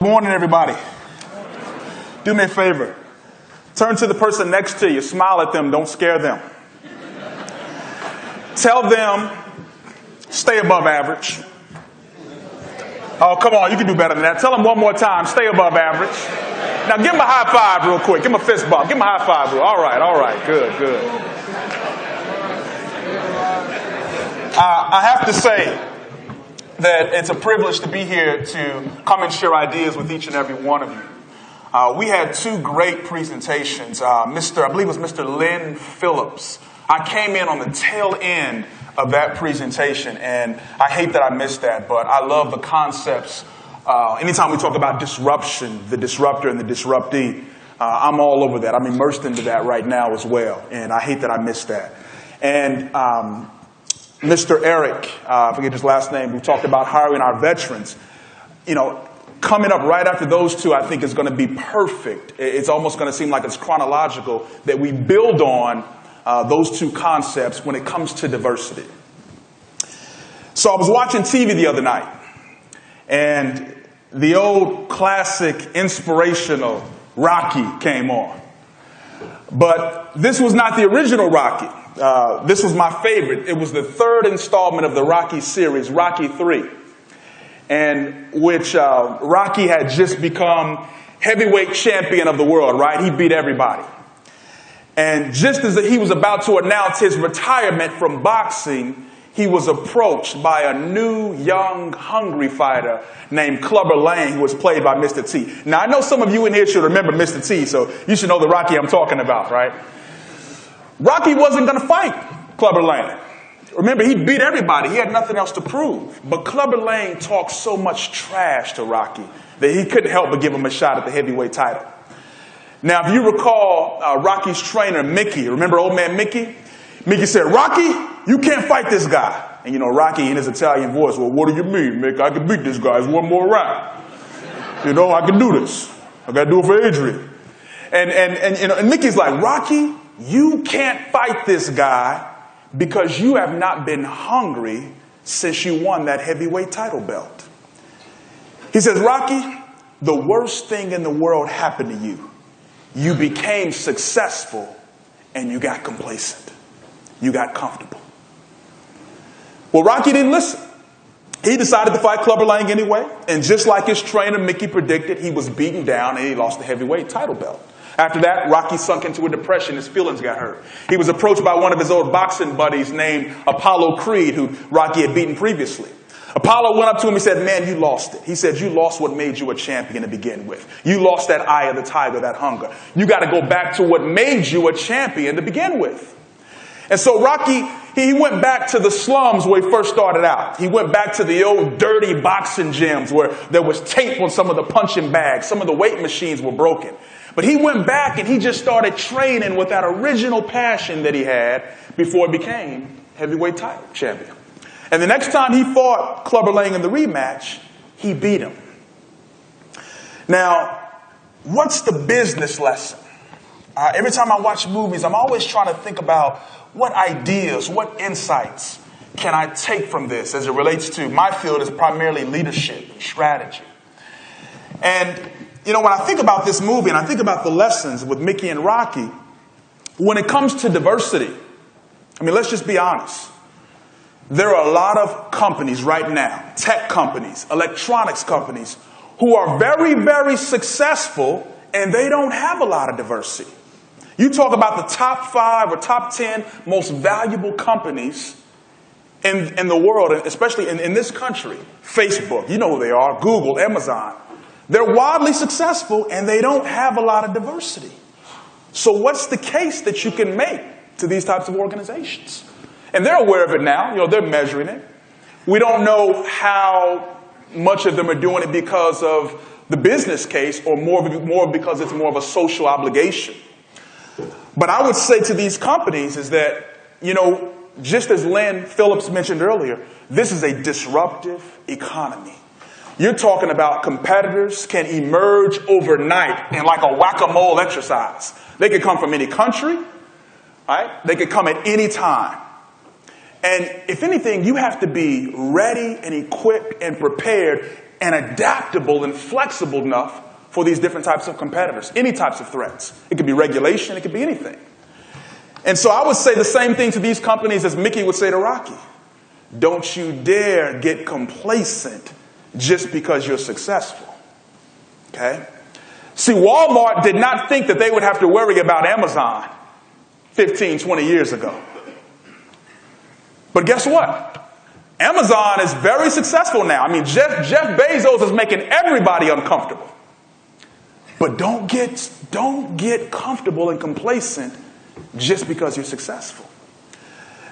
Good morning, everybody. Do me a favor. Turn to the person next to you. Smile at them. Don't scare them. Tell them, stay above average. Oh, come on. You can do better than that. Tell them one more time. Stay above average. Now, give them a high five real quick. Give them a fist bump. Give them a high five. All right. Good. I have to say that it's a privilege to be here to come and share ideas with each and every one of you. We had two great presentations. I believe it was Mr. Lynn Phillips. I came in on the tail end of that presentation, and I hate that I missed that, but I love the concepts. Anytime we talk about disruption, the disruptor and the disruptee, I'm all over that. I'm immersed into that right now as well, and I hate that I missed that. And Mr. Eric, I forget his last name, who talked about hiring our veterans. You know, coming up right after those two, I think is going to be perfect. It's almost going to seem like it's chronological that we build on those two concepts when it comes to diversity. So I was watching TV the other night, and the old classic inspirational Rocky came on. But this was not the original Rocky. This was my favorite. It was the third installment of the Rocky series, Rocky III, and which Rocky had just become heavyweight champion of the world, right? He beat everybody. And just as he was about to announce his retirement from boxing, he was approached by a new, young, hungry fighter named Clubber Lang, who was played by Mr. T. Now, I know some of you in here should remember Mr. T, so you should know the Rocky I'm talking about, right? Rocky wasn't going to fight Clubber Lang. Remember, he beat everybody. He had nothing else to prove. But Clubber Lang talked so much trash to Rocky that he couldn't help but give him a shot at the heavyweight title. Now, if you recall Rocky's trainer, Mickey, remember old man Mickey? Mickey said, "Rocky, you can't fight this guy." And, you know, Rocky in his Italian voice, "Well, what do you mean, Mick? I can beat this guy. It's one more round. You know, I can do this. I got to do it for Adrian." And Mickey's like, "Rocky, you can't fight this guy because you have not been hungry since you won that heavyweight title belt." He says, "Rocky, the worst thing in the world happened to you. You became successful and you got complacent. You got comfortable." Well, Rocky didn't listen. He decided to fight Clubber Lang anyway. And just like his trainer, Mickey, predicted, he was beaten down and he lost the heavyweight title belt. After that, Rocky sunk into a depression. His feelings got hurt. He was approached by one of his old boxing buddies named Apollo Creed, who Rocky had beaten previously. Apollo went up to him and said, "Man, you lost it." He said, "You lost what made you a champion to begin with. You lost that eye of the tiger, that hunger. You got to go back to what made you a champion to begin with." And so Rocky, he went back to the slums where he first started out. He went back to the old dirty boxing gyms where there was tape on some of the punching bags. Some of the weight machines were broken. But he went back and he just started training with that original passion that he had before he became heavyweight title champion. And the next time he fought Clubber Lang in the rematch, he beat him. Now, what's the business lesson? Every time I watch movies, I'm always trying to think about what ideas, what insights can I take from this as it relates to my field is primarily leadership and strategy. And, you know, when I think about this movie and I think about the lessons with Mickey and Rocky, when it comes to diversity, I mean, let's just be honest. There are a lot of companies right now, tech companies, electronics companies, who are very, very successful and they don't have a lot of diversity. You talk about the top 5 or top 10 most valuable companies in the world, especially in this country. Facebook, you know who they are, Google, Amazon. They're wildly successful and they don't have a lot of diversity. So what's the case that you can make to these types of organizations? And they're aware of it now. You know, they're measuring it. We don't know how much of them are doing it because of the business case or more because it's more of a social obligation. But I would say to these companies is that, you know, just as Lynn Phillips mentioned earlier, this is a disruptive economy. You're talking about competitors can emerge overnight in like a whack-a-mole exercise. They could come from any country, right? They could come at any time. And if anything, you have to be ready and equipped and prepared and adaptable and flexible enough for these different types of competitors, any types of threats. It could be regulation, it could be anything. And so I would say the same thing to these companies as Mickey would say to Rocky. Don't you dare get complacent just because you're successful. Okay? See, Walmart did not think that they would have to worry about Amazon 15, 20 years ago. But guess what? Amazon is very successful now. I mean, Jeff Bezos is making everybody uncomfortable. But don't get comfortable and complacent just because you're successful.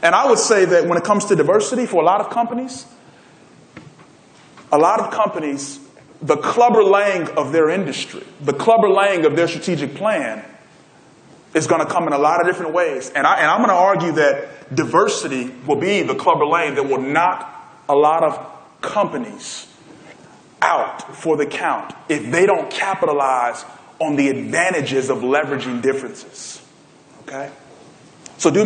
And I would say that when it comes to diversity for a lot of companies, the Clubber Lang of their industry, the Clubber Lang of their strategic plan is going to come in a lot of different ways. And I'm going to argue that diversity will be the Clubber Lang that will knock a lot of companies out for the count if they don't capitalize on the advantages of leveraging differences. Okay? So do